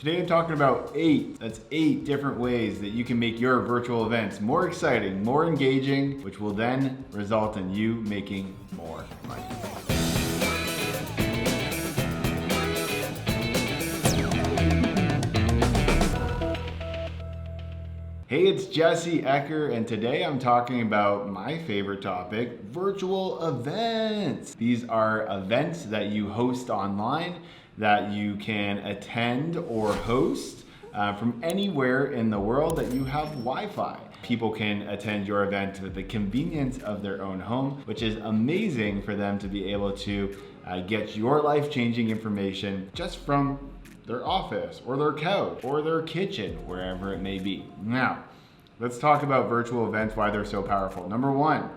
Today I'm talking about eight different ways that you can make your virtual events more exciting, more engaging, which will then result in you making more money. Hey, it's Jesse Eker, and today I'm talking about my favorite topic, virtual events. These are events that you host online that you can attend or host from anywhere in the world that you have Wi-Fi. People can attend your event with the convenience of their own home, which is amazing for them to be able to get your life-changing information just from their office or their couch or their kitchen, wherever it may be. Now, let's talk about virtual events, why they're so powerful. Number one,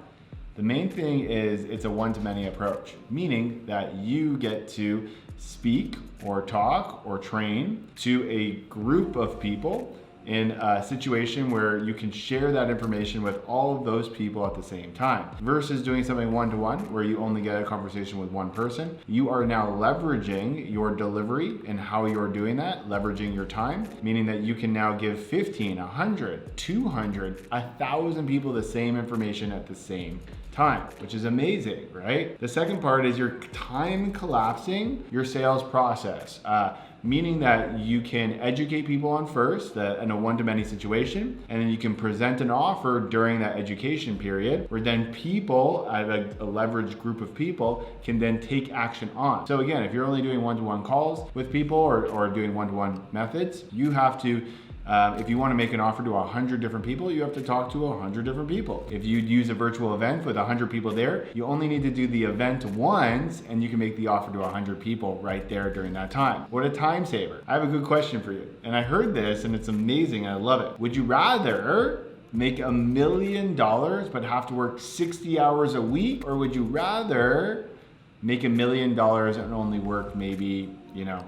the main thing is it's a one-to-many approach, meaning that you get to speak or talk or train to a group of people in a situation where you can share that information with all of those people at the same time. Versus doing something one-to-one where you only get a conversation with one person. You are now leveraging your delivery and how you're doing that, leveraging your time, meaning that you can now give 15, 100, 200, 1,000 people the same information at the same time, which is amazing, right? The second part is your time collapsing your sales process. Meaning that you can educate people on first in a one-to-many situation, and then you can present an offer during that education period where then people, a leveraged group of people, can then take action on. So again, if you're only doing one-to-one calls with people or doing one-to-one methods, you have to if you want to make an offer to 100 different people, you have to talk to 100 different people. If you use a virtual event with 100 people there, you only need to do the event once and you can make the offer to 100 people right there during that time. What a time saver. I have a good question for you. And I heard this and it's amazing and I love it. Would you rather make $1 million but have to work 60 hours a week? Or would you rather make $1 million and only work maybe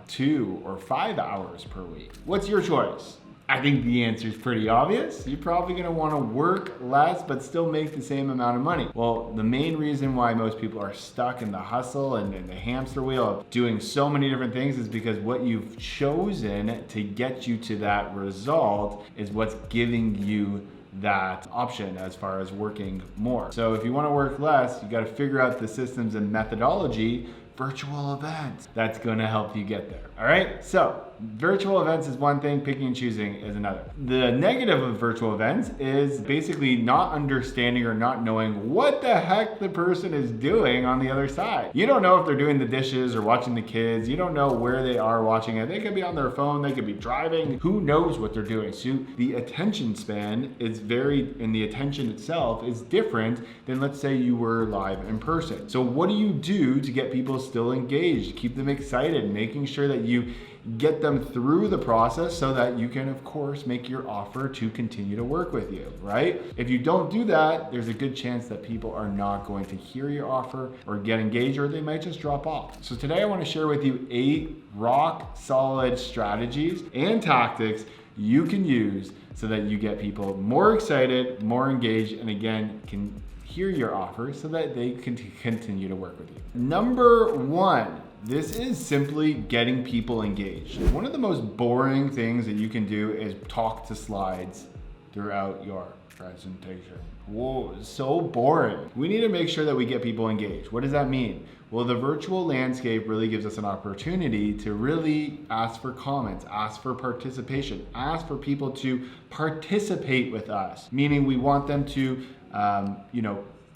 2 or 5 hours per week? What's your choice? I think the answer is pretty obvious. You're probably gonna wanna work less, but still make the same amount of money. Well, the main reason why most people are stuck in the hustle and the hamster wheel of doing so many different things is because what you've chosen to get you to that result is what's giving you that option as far as working more. So if you wanna work less, you gotta figure out the systems and methodology, virtual events, that's gonna help you get there, all right? So, virtual events is one thing, picking and choosing is another. The negative of virtual events is basically not understanding or not knowing what the heck the person is doing on the other side. You don't know if they're doing the dishes or watching the kids. You don't know where they are watching it. They could be on their phone, they could be driving. Who knows what they're doing? So the attention span is and the attention itself is different than, let's say, you were live in person. So what do you do to get people still engaged, keep them excited, making sure that you get them through the process so that you can, of course, make your offer to continue to work with you, right? If you don't do that, there's a good chance that people are not going to hear your offer or get engaged, or they might just drop off. So today I want to share with you 8 rock solid strategies and tactics you can use so that you get people more excited, more engaged, and again, can hear your offer so that they can continue to work with you. Number 1, this is simply getting people engaged. One of the most boring things that you can do is talk to slides throughout your presentation. Whoa, it's so boring. We need to make sure that we get people engaged. What does that mean? Well, the virtual landscape really gives us an opportunity to really ask for comments, ask for participation, ask for people to participate with us, meaning we want them to,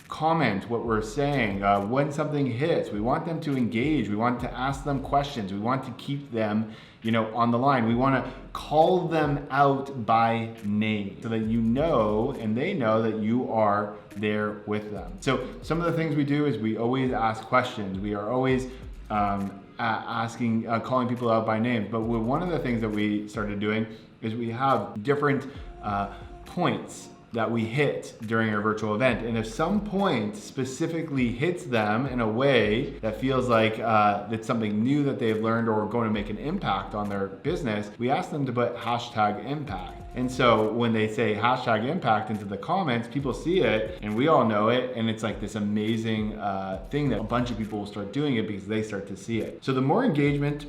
comment what we're saying. When something hits, we want them to engage. We want to ask them questions. We want to keep them, on the line. We want to call them out by name so that you know and they know that you are there with them. So some of the things we do is we always ask questions. We are always calling people out by name. But one of the things that we started doing is we have different points that we hit during our virtual event. And if some point specifically hits them in a way that feels like it's something new that they've learned or going to make an impact on their business, we ask them to put #impact. And so when they say #impact into the comments, people see it and we all know it. And it's like this amazing thing that a bunch of people will start doing it because they start to see it. So the more engagement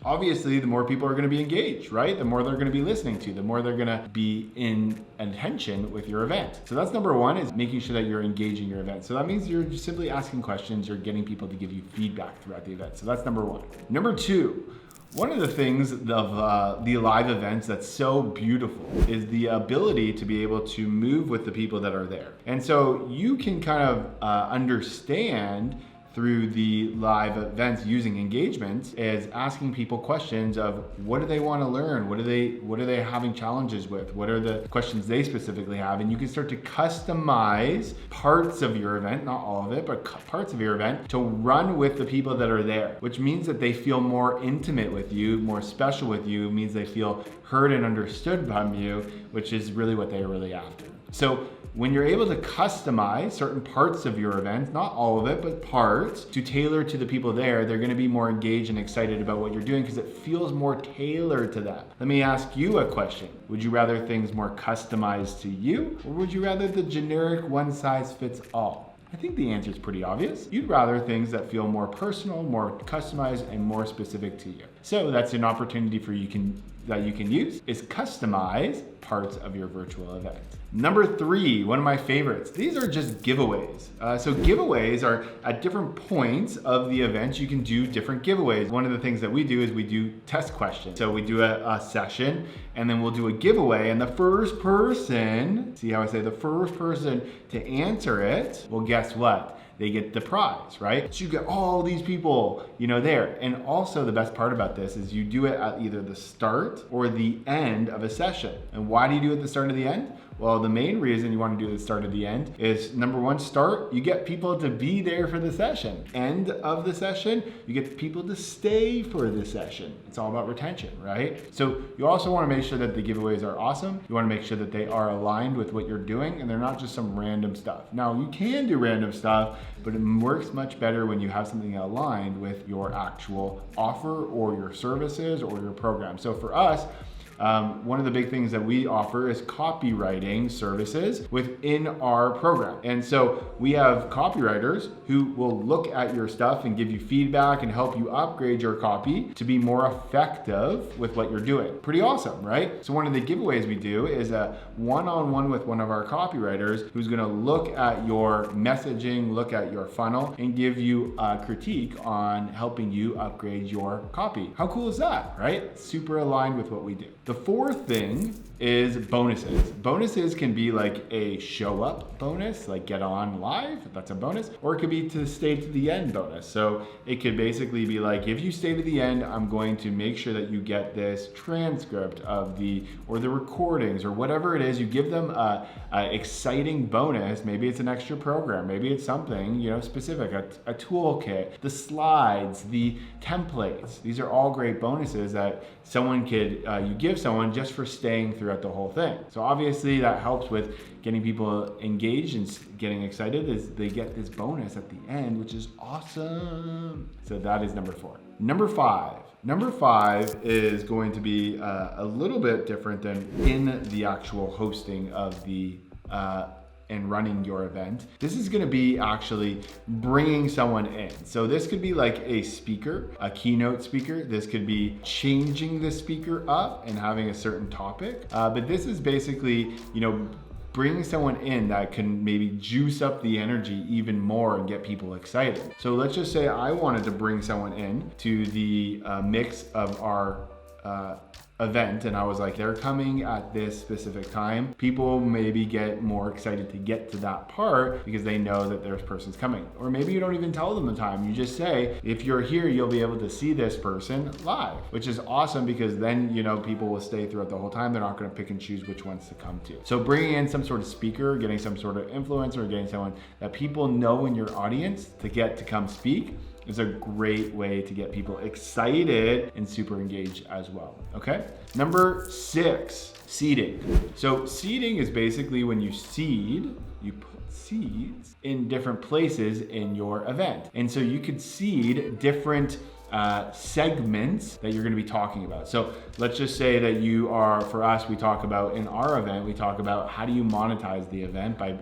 obviously the more people are going to be engaged, right? The more they're going to be listening to, the more they're going to be in attention with your event. So that's number one, is making sure that you're engaging your event. So that means you're just simply asking questions, you're getting people to give you feedback throughout the event. So that's number one. Number two, one of the things of the live events that's so beautiful is the ability to be able to move with the people that are there. And so you can kind of understand through the live events using engagements is asking people questions of what do they want to learn? What are they having challenges with? What are the questions they specifically have? And you can start to customize parts of your event, not all of it, but parts of your event to run with the people that are there, which means that they feel more intimate with you, more special with you, means they feel heard and understood from you, which is really what they're really after. So when you're able to customize certain parts of your event, not all of it, but parts, to tailor to the people there, they're gonna be more engaged and excited about what you're doing because it feels more tailored to them. Let me ask you a question. Would you rather things more customized to you, or would you rather the generic one size fits all? I think the answer is pretty obvious. You'd rather things that feel more personal, more customized, and more specific to you. So that's an opportunity for that you can use, is customize parts of your virtual event. Number three, one of my favorites. These are just giveaways. So giveaways are at different points of the event, you can do different giveaways. One of the things that we do is we do test questions. So we do a session and then we'll do a giveaway, and the first person, see how I say the first person to answer it, well, guess what? They get the prize, right? So you get all these people, there. And also the best part about this is you do it at either the start or the end of a session. And why do you do it at the start or the end? Well, the main reason you want to do the start or the end is, number one, start, you get people to be there for the session. End of the session, you get people to stay for the session. It's all about retention, right? So you also want to make sure that the giveaways are awesome. You want to make sure that they are aligned with what you're doing and they're not just some random stuff. Now, you can do random stuff, but it works much better when you have something aligned with your actual offer or your services or your program. So for us, one of the big things that we offer is copywriting services within our program. And so we have copywriters who will look at your stuff and give you feedback and help you upgrade your copy to be more effective with what you're doing. Pretty awesome, right? So one of the giveaways we do is a one-on-one with one of our copywriters who's gonna look at your messaging, look at your funnel, and give you a critique on helping you upgrade your copy. How cool is that, right? Super aligned with what we do. The fourth thing is bonuses. Bonuses can be like a show up bonus, like get on live, that's a bonus, or it could be to stay to the end bonus. So it could basically be like, if you stay to the end, I'm going to make sure that you get this transcript of the recordings or whatever it is. You give them a exciting bonus. Maybe it's an extra program, maybe it's something specific, a toolkit, the slides, the templates. These are all great bonuses that someone could you give someone just for staying throughout the whole thing. So obviously that helps with getting people engaged and getting excited, is they get this bonus at the end, which is awesome. So that is number four. Number five is going to be a little bit different than in the actual hosting of the and running your event. This is gonna be actually bringing someone in. So this could be like a speaker, a keynote speaker. This could be changing the speaker up and having a certain topic. But this is basically, bringing someone in that can maybe juice up the energy even more and get people excited. So let's just say I wanted to bring someone in to the mix of our event, and I was like, they're coming at this specific time. People maybe get more excited to get to that part because they know that there's persons coming. Or maybe you don't even tell them the time. You just say, if you're here, you'll be able to see this person live, which is awesome because then, people will stay throughout the whole time. They're not going to pick and choose which ones to come to. So bringing in some sort of speaker, getting some sort of influencer, getting someone that people know in your audience to get to come speak is a great way to get people excited and super engaged as well, okay? Number 6, seeding. So seeding is basically when you seed, you put seeds in different places in your event. And so you could seed different segments that you're going to be talking about. So let's just say that you are, for us, we talk about in our event, we talk about how do you monetize the event by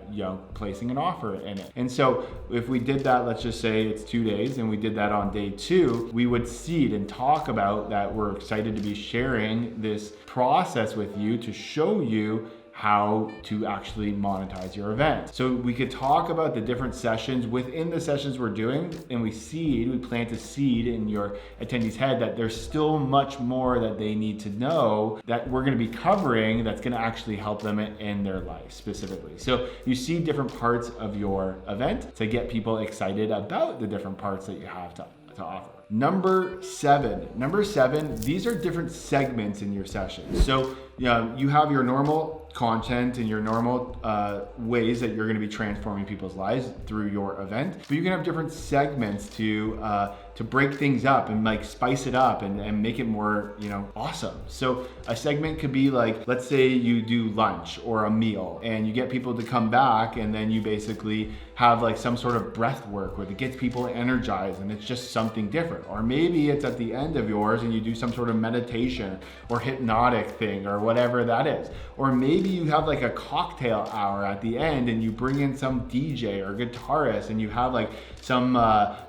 placing an offer in it. And so if we did that, let's just say it's 2 days, and we did that on day 2, we would seed and talk about that we're excited to be sharing this process with you to show you how to actually monetize your event. So we could talk about the different sessions within the sessions we're doing, and we plant a seed in your attendee's head that there's still much more that they need to know that we're gonna be covering that's gonna actually help them in their life specifically. So you see different parts of your event to get people excited about the different parts that you have to offer. Number seven, these are different segments in your session. So you have your normal content and your normal ways that you're going to be transforming people's lives through your event, but you can have different segments to break things up and like spice it up and make it more awesome. So a segment could be like, let's say you do lunch or a meal and you get people to come back, and then you basically have like some sort of breath work where it gets people energized and it's just something different. Or maybe it's at the end of yours and you do some sort of meditation or hypnotic thing or whatever that is. Or maybe you have like a cocktail hour at the end and you bring in some DJ or guitarist and you have like some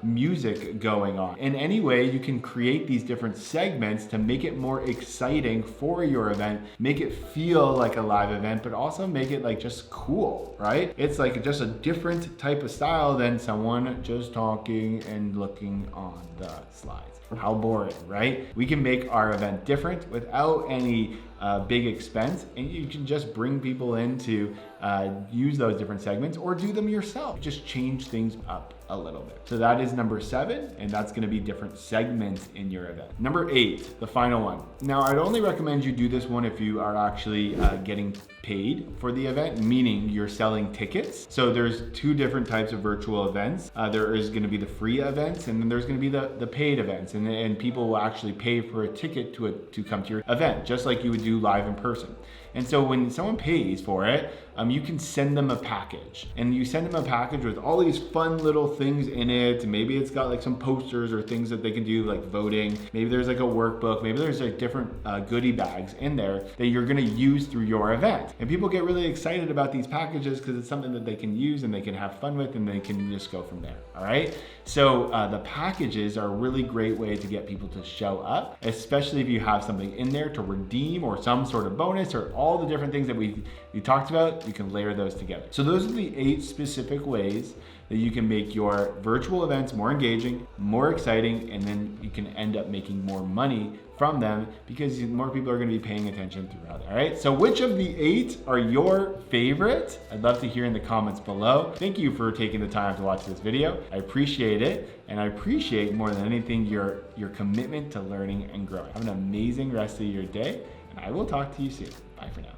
music going on. In any way, you can create these different segments to make it more exciting for your event, make it feel like a live event, but also make it like just cool, right? It's like just a different type of style than someone just talking and looking on the slides. How boring, right? We can make our event different without any big expense, and you can just bring people in to use those different segments or do them yourself. Just change things up a little bit. So that is number 7, and that's gonna be different segments in your event. Number 8, the final one. Now, I'd only recommend you do this one if you are actually getting paid for the event, meaning you're selling tickets. So there's 2 different types of virtual events. There is gonna be the free events, and then there's gonna be the paid events, and people will actually pay for a ticket to come to your event, just like you would do live in person. And so when someone pays for it, you can send them a package, and you send them a package with all these fun little things in it. Maybe it's got like some posters or things that they can do like voting. Maybe there's like a workbook. Maybe there's like different goodie bags in there that you're gonna use through your event. And people get really excited about these packages because it's something that they can use and they can have fun with, and they can just go from there, all right? So the packages are a really great way to get people to show up, especially if you have something in there to redeem or some sort of bonus or all the different things that we talked about. You can layer those together. So those are the 8 specific ways that you can make your virtual events more engaging, more exciting, and then you can end up making more money from them because more people are going to be paying attention throughout it. All right. So which of the 8 are your favorite? I'd love to hear in the comments below. Thank you for taking the time to watch this video. I appreciate it. And I appreciate more than anything your commitment to learning and growing. Have an amazing rest of your day, and I will talk to you soon. Bye for now.